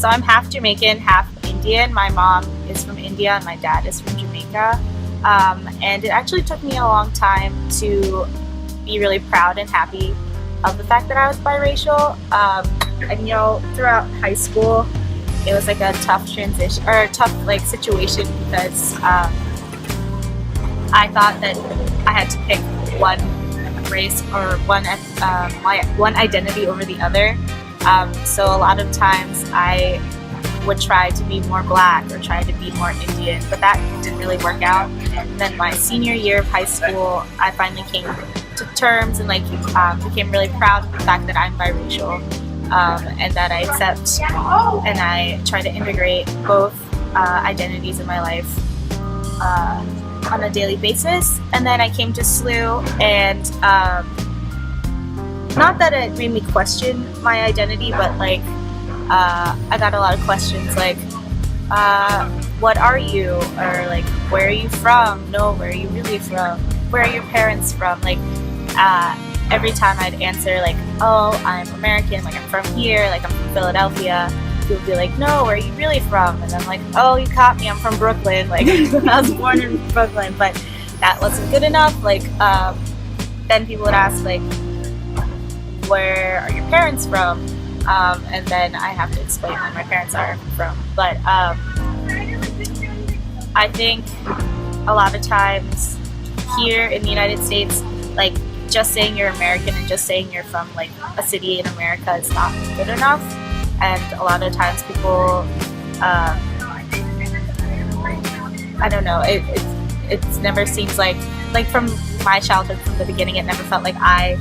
So I'm half Jamaican, half Indian. My mom is from India and my dad is from Jamaica. And it actually took me a long time to be really proud and happy of the fact that I was biracial. And you know, throughout high school, it was like a tough transition or a tough like situation because I thought that I had to pick one race or one identity over the other. So a lot of times I would try to be more black or try to be more Indian, but that didn't really work out. And then my senior year of high school, I finally came to terms and like became really proud of the fact that I'm biracial, and that I accept and I try to integrate both identities in my life on a daily basis. And then I came to SLU, and not that it made me question my identity, but like I got a lot of questions like, what are you? Or like, where are you from? No, where are you really from? Where are your parents from? Like, every time I'd answer like, oh, I'm American, like I'm from here, like I'm from Philadelphia, people would be like, no, where are you really from? And I'm like, oh, you caught me, I'm from Brooklyn, like I was born in Brooklyn. But that wasn't good enough. Like, then people would ask like, where are your parents from? And then I have to explain where my parents are from. But I think a lot of times here in the United States, like just saying you're American and just saying you're from like a city in America is not good enough. And a lot of times people, I don't know, it never seems like from my childhood, from the beginning, it never felt like I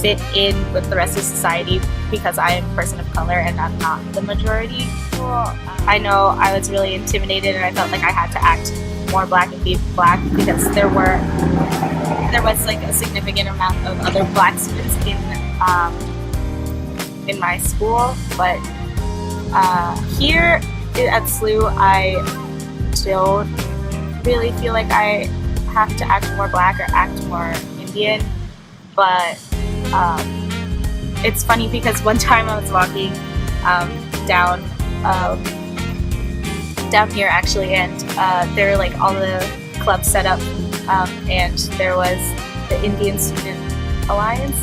fit in with the rest of society because I am a person of color and I'm not the majority. I know I was really intimidated and I felt like I had to act more black and be black because there was like a significant amount of other black students in my school. But here at SLU, I don't really feel like I have to act more black or act more Indian. But it's funny because one time I was walking down here actually, and there were like all the clubs set up, and there was the Indian Student Alliance.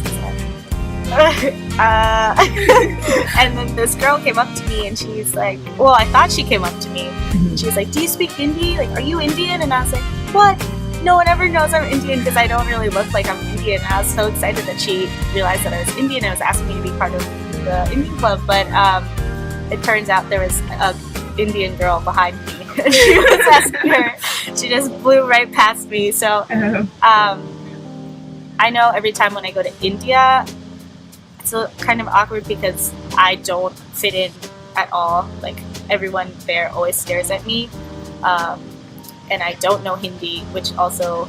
And then this girl came up to me and she's like, well, I thought she came up to me. She was like, do you speak Hindi? Like, are you Indian? And I was like, what? No one ever knows I'm Indian because I don't really look like I'm Indian. And I was so excited that she realized that I was Indian and was asking me to be part of the Indian club. But it turns out there was an Indian girl behind me. She was asking her. She just blew right past me. So I know every time when I go to India, it's kind of awkward because I don't fit in at all. Like everyone there always stares at me. And I don't know Hindi, which also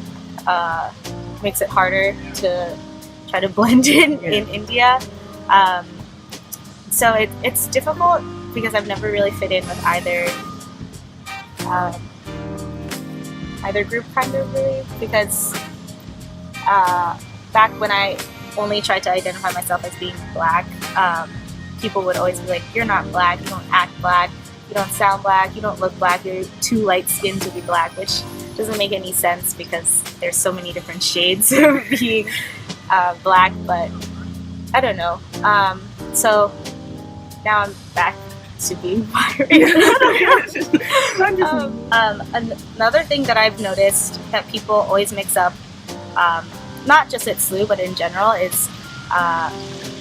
makes it harder to try to blend in India. So it's difficult because I've never really fit in with either group, kind of really. Because back when I only tried to identify myself as being black, people would always be like, "You're not black. You don't act black. You don't sound black, you don't look black, you're too light-skinned to be black," which doesn't make any sense because there's so many different shades of being black. But I don't know. So now I'm back to being biracial. Another thing that I've noticed that people always mix up, not just at SLU but in general, is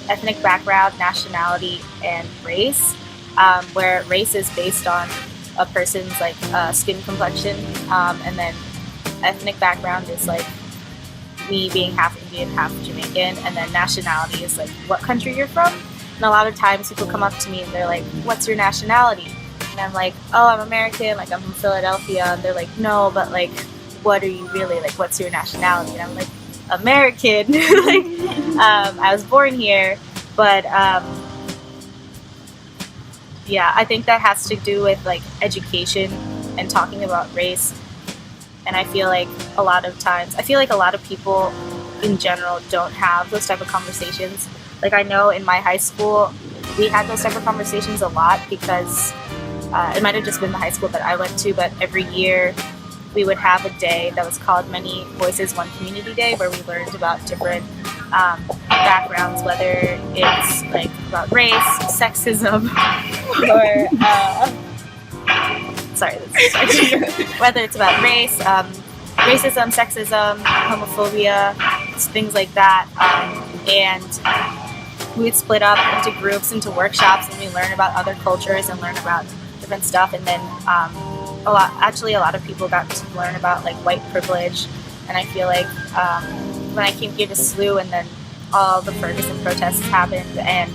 ethnic background, nationality, and race. Where race is based on a person's like skin complexion, and then ethnic background is like me being half Indian, half Jamaican, and then nationality is like what country you're from. And a lot of times people come up to me and they're like, "What's your nationality?" And I'm like, "Oh, I'm American, like I'm from Philadelphia." And they're like, "No, but like, what are you really? Like, what's your nationality?" And I'm like, "American." Like, I was born here, but yeah, I think that has to do with like education and talking about race. And I feel like a lot of people in general don't have those type of conversations. Like I know in my high school, we had those type of conversations a lot because it might have just been the high school that I went to, but every year we would have a day that was called Many Voices, One Community Day, where we learned about different backgrounds, whether it's like about race, sexism, or whether it's about race, racism, sexism, homophobia, things like that, and we'd split up into groups, into workshops, and we learn about other cultures and learn about different stuff. And then a lot of people got to learn about like white privilege. And I feel like when I came here to SLU, and then all the Ferguson protests happened, and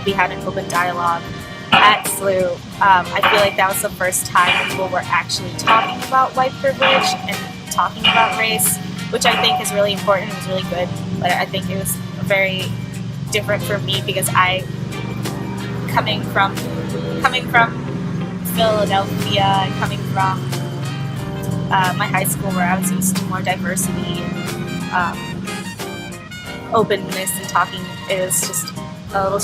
we had an open dialogue at SLU, I feel like that was the first time people were actually talking about white privilege and talking about race, which I think is really important. It was really good, but I think it was very different for me because I, coming from Philadelphia and coming from my high school where I was used to more diversity and openness and talking, it was just a little.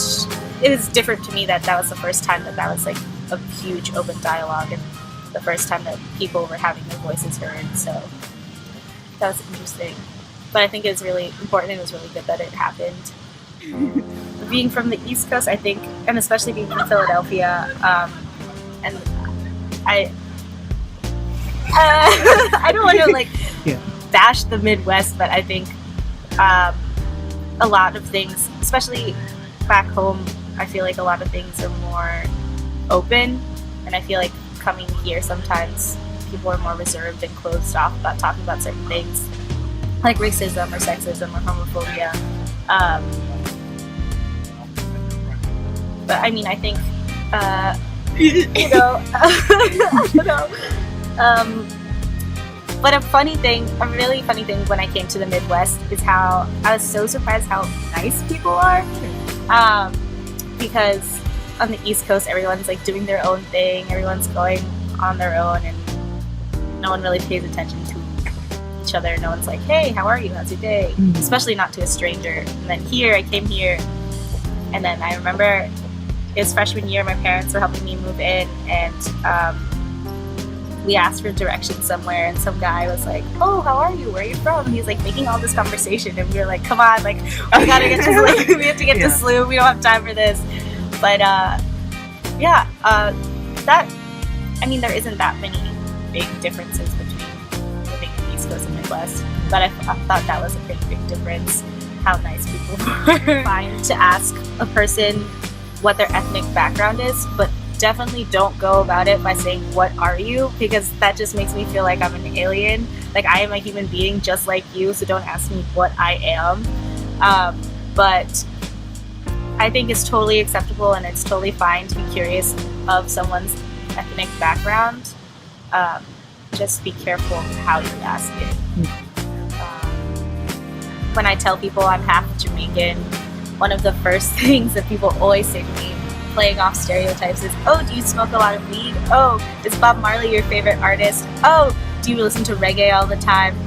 It was different to me that was the first time that was like a huge open dialogue and the first time that people were having their voices heard. So that was interesting. But I think it was really important. It was really good that it happened. Being from the East Coast, I think, and especially being from Philadelphia, and I don't want to like bash the Midwest, but I think a lot of things, especially back home, I feel like a lot of things are more open, and I feel like coming here sometimes people are more reserved and closed off about talking about certain things like racism or sexism or homophobia. But I mean, I think you know, I don't know. But a really funny thing when I came to the Midwest is how I was so surprised how nice people are. Because on the East Coast, everyone's like doing their own thing, everyone's going on their own, and no one really pays attention to each other. No one's like, hey, how are you? How's your day? Especially not to a stranger. And then I came here, and then I remember it was freshman year, my parents were helping me move in, and we asked for directions somewhere, and some guy was like, oh, how are you? Where are you from? And he's like making all this conversation, and we were like, come on, like, we gotta get to SLU. We have to get to SLU. We don't have time for this. But there isn't that many big differences between living in the East Coast and Midwest. But I thought that was a pretty big difference, how nice people were. Fine to ask a person what their ethnic background is, but definitely don't go about it by saying, what are you? Because that just makes me feel like I'm an alien. Like, I am a human being just like you, so don't ask me what I am. But I think it's totally acceptable and it's totally fine to be curious of someone's ethnic background. Just be careful how you ask it. When I tell people I'm half Jamaican, one of the first things that people always say to me, playing off stereotypes, is, oh, do you smoke a lot of weed? Oh, is Bob Marley your favorite artist? Oh, do you listen to reggae all the time?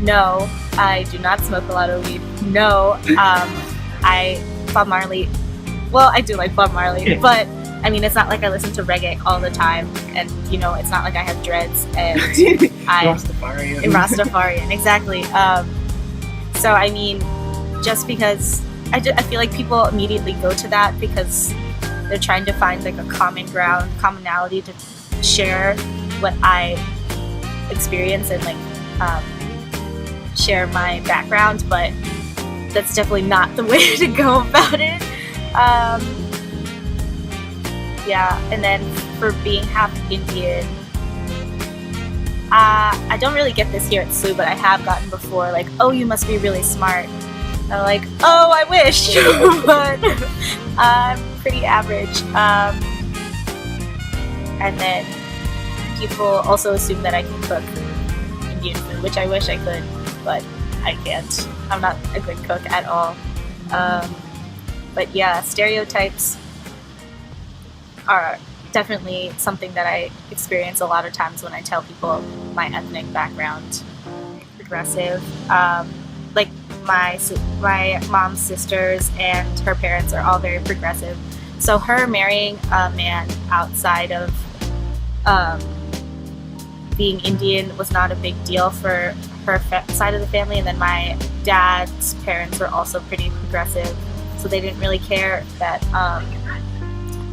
No, I do not smoke a lot of weed. No, Bob Marley, well, I do like Bob Marley, but I mean, it's not like I listen to reggae all the time, and you know, it's not like I have dreads and I'm Rastafarian, exactly. So I mean, just because I feel like people immediately go to that because they're trying to find like a commonality to share what I experience and like share my background, but that's definitely not the way to go about it. And then for being half Indian, I don't really get this here at SLU, but I have gotten before, like, oh, you must be really smart. And I'm like, oh, I wish, but I'm pretty average. And then people also assume that I can cook Indian food, which I wish I could, but I can't. I'm not a good cook at all. But yeah, stereotypes are definitely something that I experience a lot of times when I tell people my ethnic background. Progressive. Like my mom's sisters and her parents are all very progressive. So her marrying a man outside of being Indian was not a big deal for her side of the family, and then my dad's parents were also pretty progressive, so they didn't really care that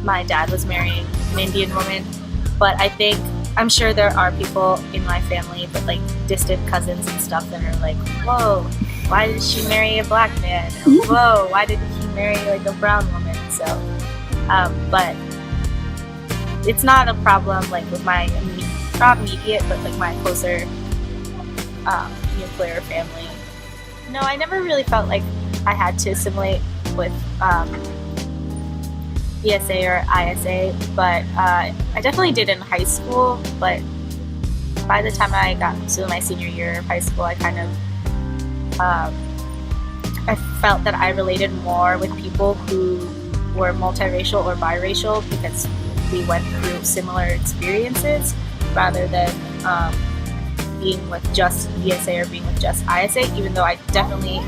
my dad was marrying an Indian woman. But I'm sure there are people in my family, but like distant cousins and stuff, that are like, whoa, why did she marry a black man? Or, whoa, why did he marry like a brown woman? So, but it's not a problem like with my not immediate, but like my closer nuclear family. No, I never really felt like I had to assimilate with BSA or ISA, but I definitely did in high school. But by the time I got to my senior year of high school, I kind of I felt that I related more with people who were multiracial or biracial, because we went through similar experiences, rather than being with just BSA or being with just ISA, even though I definitely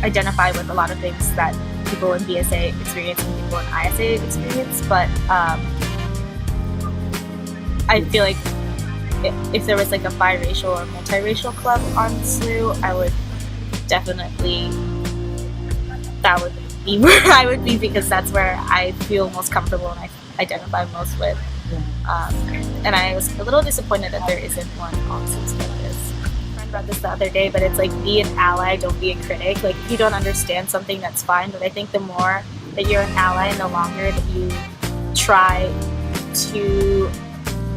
identify with a lot of things that people in BSA experience and people in ISA experience. But I feel like if there was like a biracial or multiracial club on SLU, I would definitely, that would be where I would be, because that's where I feel most comfortable and I identify most with. And I was a little disappointed that there isn't one on SLUspeaks. I read about this the other day, but it's like, be an ally, don't be a critic. Like, if you don't understand something, that's fine, but I think the more that you're an ally and the longer that you try to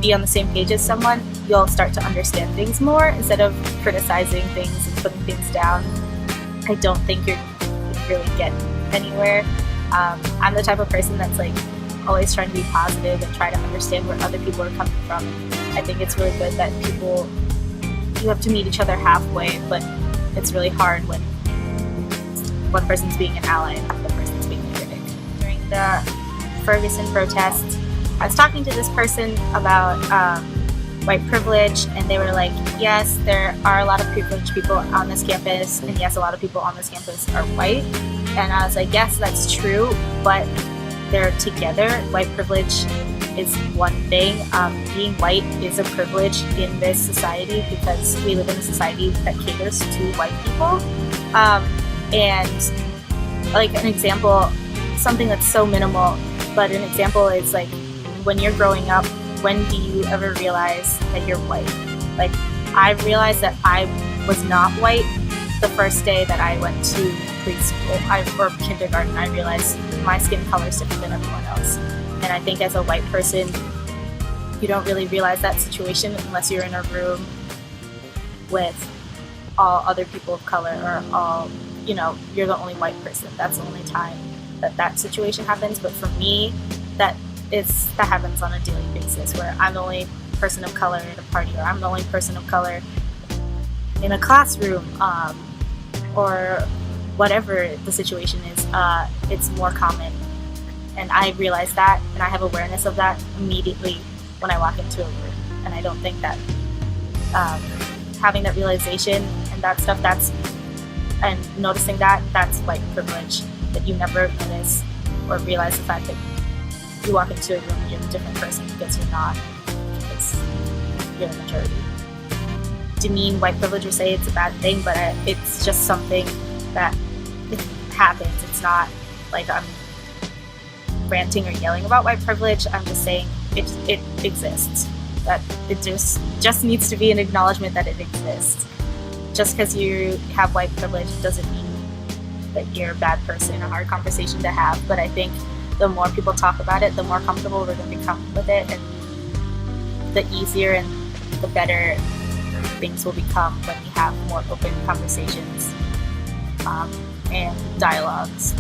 be on the same page as someone, you'll start to understand things more instead of criticizing things and putting things down. I don't think you're really get anywhere. I'm the type of person that's like always trying to be positive and try to understand where other people are coming from. I think it's really good that you have to meet each other halfway, but it's really hard when one person's being an ally and the other person's being a critic. During the Ferguson protest, I was talking to this person about white privilege, and they were like, yes, there are a lot of privileged people on this campus, and yes, a lot of people on this campus are white. And I was like, yes, that's true, but they're together. White privilege is one thing. Being white is a privilege in this society, because we live in a society that caters to white people. And like an example, something that's so minimal, but an example is like, when you're growing up, when do you ever realize that you're white? Like, I realized that I was not white the first day that I went to preschool or kindergarten. I realized my skin color is different than everyone else. And I think as a white person, you don't really realize that situation unless you're in a room with all other people of color, or all, you're the only white person. That's the only time that situation happens. But for me, that happens on a daily basis, where I'm the only person of color at a party, or I'm the only person of color in a classroom, or whatever the situation is. It's more common, and I realize that, and I have awareness of that immediately when I walk into a room. And I don't think that having that realization and that stuff, and noticing that's white privilege, that you never notice or realize the fact that you walk into a room and you're a different person, because you're not, because you're the majority. Demean white privilege or say it's a bad thing, but it's just something that it happens. It's not like I'm ranting or yelling about white privilege. I'm just saying it exists. That it just needs to be an acknowledgement that it exists. Just because you have white privilege doesn't mean that you're a bad person. A hard conversation to have, but I think the more people talk about it, the more comfortable we're going to become with it, and the easier and the better things will become when we have more open conversations and dialogues.